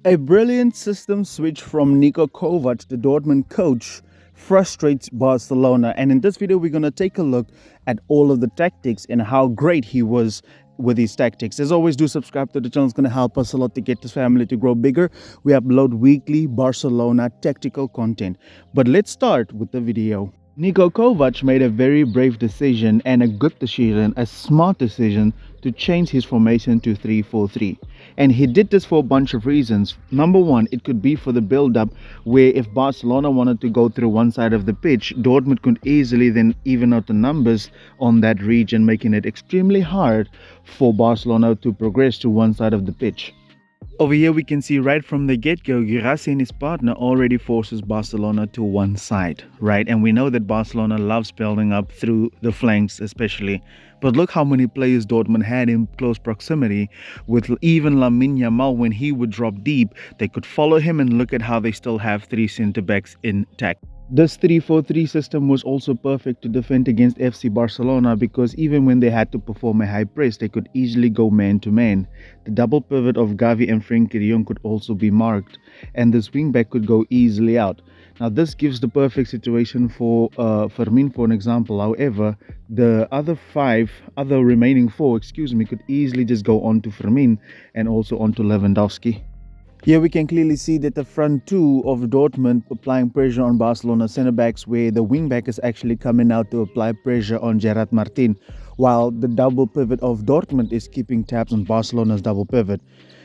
A brilliant system switch from Nico Kovac, the Dortmund coach, frustrates Barcelona. And in this video, we're going to take a look at all of the tactics and how great he was with his tactics. As always, do subscribe to the channel. It's going to help us a lot to get this family to grow bigger. We upload weekly Barcelona tactical content. But let's start with the video. Nico Kovac made a very brave decision and a good decision, a smart decision to change his formation to 3-4-3. And he did this for a bunch of reasons. Number one, it could be for the build-up, where if Barcelona wanted to go through one side of the pitch, Dortmund could easily then even out the numbers on that region, making it extremely hard for Barcelona to progress to one side of the pitch. Over here we can see right from the get-go, Guirassy and his partner already forces Barcelona to one side, right? And we know that Barcelona loves building up through the flanks especially. But look how many players Dortmund had in close proximity, with even Lamine Yamal. When he would drop deep, they could follow him, and look at how they still have three centre-backs intact. This 3-4-3 system was also perfect to defend against FC Barcelona, because even when they had to perform a high press, they could easily go man-to-man. The double pivot of Gavi and Frenkie de Jong could also be marked, and this wingback could go easily out. Now this gives the perfect situation for Fermin, for an example. However, the remaining four, could easily just go on to Fermin and also on to Lewandowski. Here we can clearly see that the front two of Dortmund applying pressure on Barcelona's centre-backs, where the wing-back is actually coming out to apply pressure on Gerard Martin, while the double pivot of Dortmund is keeping tabs on Barcelona's double pivot.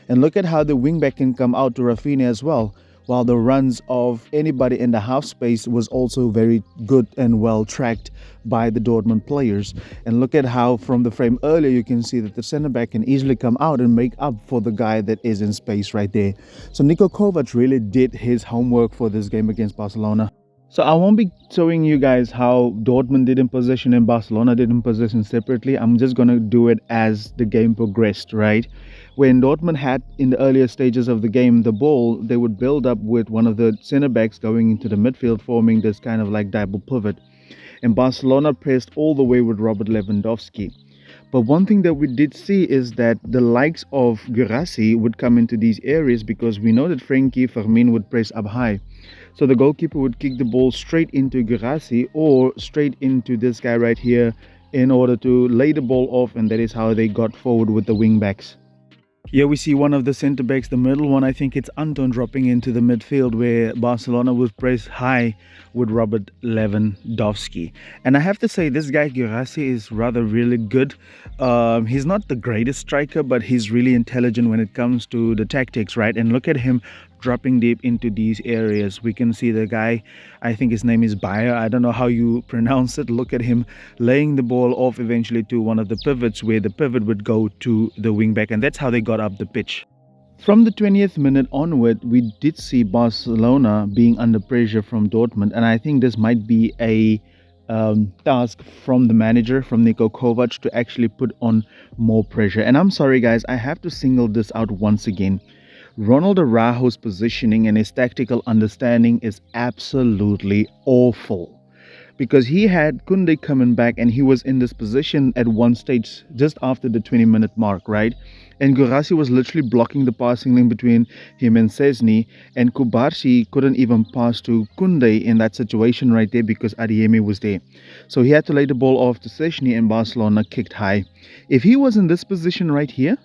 And look at how the wing-back can come out to Rafinha as well, while the runs of anybody in the half space was also very good and well tracked by the Dortmund players. And look at how from the frame earlier you can see that the centre back can easily come out and make up for the guy that is in space right there. So Nico Kovac really did his homework for this game against Barcelona. So I won't be showing you guys how Dortmund did in possession and Barcelona did in possession separately. I'm just going to do it as the game progressed, right? When Dortmund had in the earlier stages of the game the ball, they would build up with one of the centre backs going into the midfield, forming this kind of like double pivot. And Barcelona pressed all the way with Robert Lewandowski. But one thing that we did see is that the likes of Guirassy would come into these areas, because we know that Frenkie Fermin would press up high. So the goalkeeper would kick the ball straight into Guirassy or straight into this guy right here in order to lay the ball off, and that is how they got forward with the wing backs. Here we see one of the centre backs, the middle one, I think it's Anton, dropping into the midfield, where Barcelona would press high with Robert Lewandowski. And I have to say, this guy Guirassy is rather really good. He's not the greatest striker, but he's really intelligent when it comes to the tactics, right? And look at him dropping deep into these areas. We can see the guy, I think his name is Bayer, I don't know how you pronounce it. Look at him laying the ball off eventually to one of the pivots, where the pivot would go to the wing back, and that's how they got up the pitch. From the 20th minute onward, we did see Barcelona being under pressure from Dortmund, and I think this might be a task from the manager, from Nico Kovac, to actually put on more pressure. And I'm sorry guys, I have to single this out once again. Ronald Araujo's positioning and his tactical understanding is absolutely awful, because he had Koundé coming back, and he was in this position at one stage just after the 20-minute mark, right? And Guirassy was literally blocking the passing lane between him and Szczesny, and Kubarsi couldn't even pass to Koundé in that situation right there because Adeyemi was there. So he had to lay the ball off to Szczesny, and Barcelona kicked high. If he was in this position right here,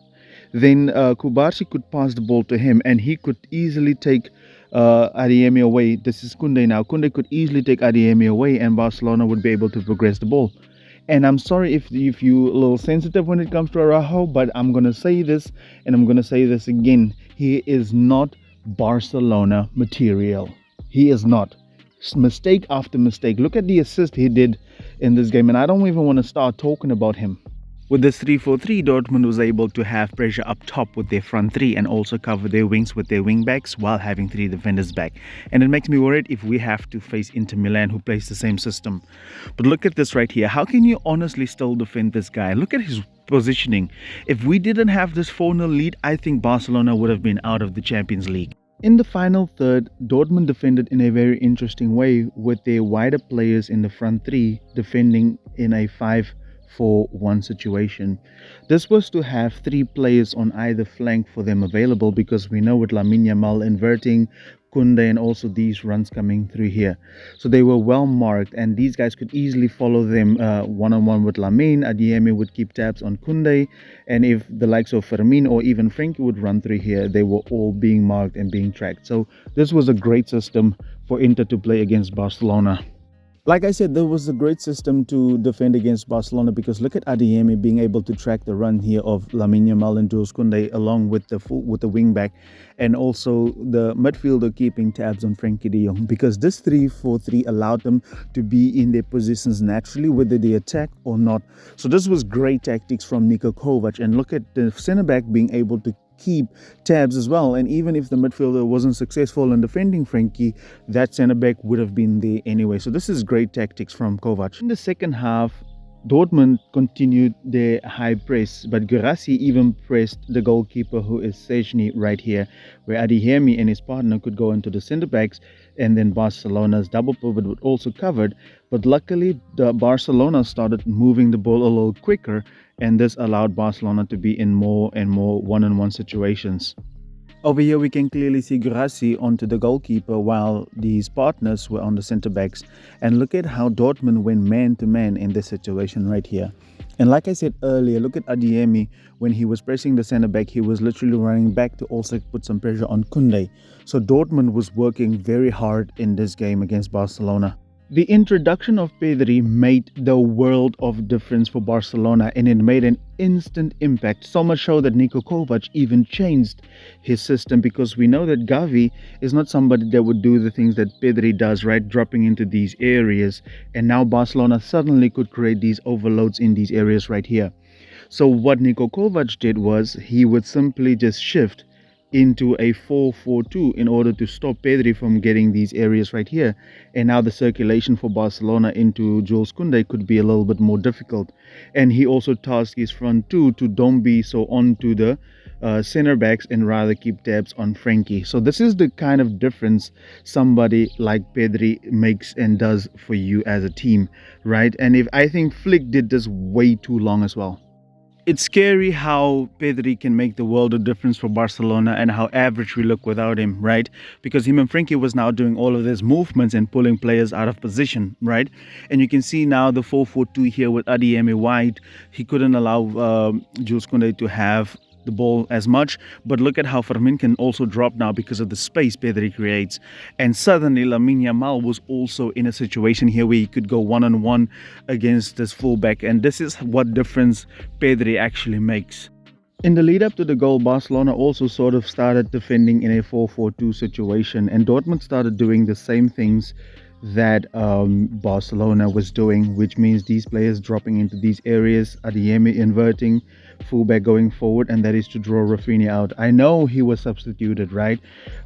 then Kubarsi could pass the ball to him, and he could easily take Adeyemi away. This is Koundé now. Koundé could easily take Adeyemi away, and Barcelona would be able to progress the ball. And I'm sorry if you're a little sensitive when it comes to Araujo, but I'm going to say this, and I'm going to say this again. He is not Barcelona material. He is not. Mistake after mistake. Look at the assist he did in this game, and I don't even want to start talking about him. With this 3-4-3, Dortmund was able to have pressure up top with their front three, and also cover their wings with their wing backs while having three defenders back. And it makes me worried if we have to face Inter Milan, who plays the same system. But look at this right here. How can you honestly still defend this guy? Look at his positioning. If we didn't have this 4-0 lead, I think Barcelona would have been out of the Champions League. In the final third, Dortmund defended in a very interesting way, with their wider players in the front three defending in a 5 3-4-1 situation. This was to have 3 players on either flank for them available, because we know with Lamine Yamal inverting, Kunde, and also these runs coming through here. So they were well marked, and these guys could easily follow them one-on-one with Lamine. Adeyemi would keep tabs on Kunde, and if the likes of Fermin or even Frenkie would run through here, they were all being marked and being tracked. So this was a great system for Inter to play against Barcelona. Like I said, there was a great system to defend against Barcelona, because look at Adeyemi being able to track the run here of Lamine Yamal and Jules Koundé along with the wing back, and also the midfielder keeping tabs on Frenkie de Jong, because this 3-4-3 allowed them to be in their positions naturally, whether they attack or not. So this was great tactics from Nico Kovac, and look at the centre back being able to keep tabs as well. And even if the midfielder wasn't successful in defending Frenkie, that centre back would have been there anyway. So this is great tactics from Kovac. In the second half, Dortmund continued their high press, but Guirassy even pressed the goalkeeper, who is Szczęsny, right here, where Adeyemi and his partner could go into the centre backs, and then Barcelona's double pivot would also covered. But luckily, the Barcelona started moving the ball a little quicker, and this allowed Barcelona to be in more and more one-on-one situations. Over here we can clearly see Guirassy onto the goalkeeper while these partners were on the centre backs. And look at how Dortmund went man to man in this situation right here. And like I said earlier, look at Adeyemi. When he was pressing the centre back, he was literally running back to also put some pressure on Koundé. So Dortmund was working very hard in this game against Barcelona. The introduction of Pedri made the world of difference for Barcelona, and it made an instant impact, so much so that Nico Kovac even changed his system, because we know that Gavi is not somebody that would do the things that Pedri does, right, dropping into these areas, and now Barcelona suddenly could create these overloads in these areas right here. So what Nico Kovac did was he would simply just shift into a 4-4-2 in order to stop Pedri from getting these areas right here. And now the circulation for Barcelona into Jules Koundé could be a little bit more difficult. And he also tasked his front two to don't be so onto the center backs and rather keep tabs on Frenkie. So this is the kind of difference somebody like Pedri makes and does for you as a team, right? And I think Flick did this way too long as well. It's scary how Pedri can make the world of difference for Barcelona, and how average we look without him, right? Because him and Frenkie was now doing all of these movements and pulling players out of position, right? And you can see now the 4-4-2 here with Adeyemi wide. He couldn't allow Jules Koundé to have the ball as much, but look at how Fermin can also drop now because of the space Pedri creates. And suddenly Lamine Yamal was also in a situation here where he could go one-on-one against this fullback, and this is what difference Pedri actually makes. In the lead up to the goal, Barcelona also sort of started defending in a 4-4-2 situation, and Dortmund started doing the same things that Barcelona was doing, which means these players dropping into these areas, Adeyemi inverting, fullback going forward, and that is to draw Rafinha out. I know he was substituted, right?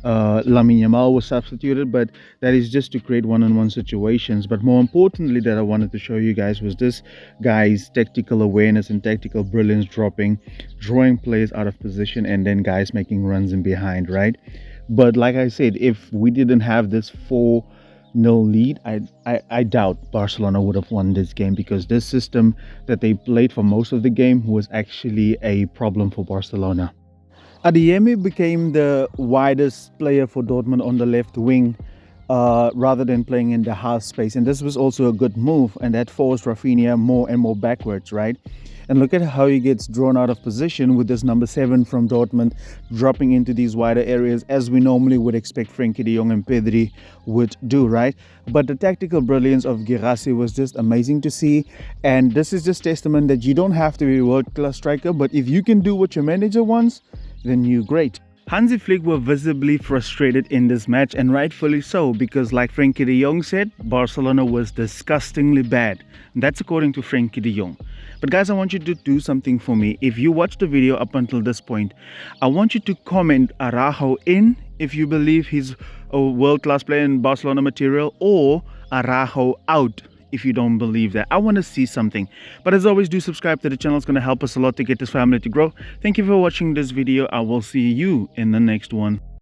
Lamine Yamal was substituted, but that is just to create one-on-one situations. But more importantly that I wanted to show you guys was this guy's tactical awareness and tactical brilliance, drawing players out of position, and then guys making runs in behind, right? But like I said, if we didn't have this 4-0 lead, I doubt Barcelona would have won this game, because this system that they played for most of the game was actually a problem for Barcelona. Adeyemi became the widest player for Dortmund on the left wing, rather than playing in the half space, and this was also a good move, and that forced Rafinha more and more backwards, right? And look at how he gets drawn out of position with this number 7 from Dortmund dropping into these wider areas, as we normally would expect Frenkie de Jong and Pedri would do, right? But the tactical brilliance of Guirassy was just amazing to see. And this is just testament that you don't have to be a world-class striker, but if you can do what your manager wants, then you're great. Hansi Flick were visibly frustrated in this match, and rightfully so, because like Frenkie de Jong said, Barcelona was disgustingly bad. And that's according to Frenkie de Jong. But guys, I want you to do something for me. If you watched the video up until this point, I want you to comment Araujo in if you believe he's a world-class player in Barcelona material, or Araujo out if you don't believe that. I want to see something. But as always, do subscribe to the channel. It's going to help us a lot to get this family to grow. Thank you for watching this video. I will see you in the next one.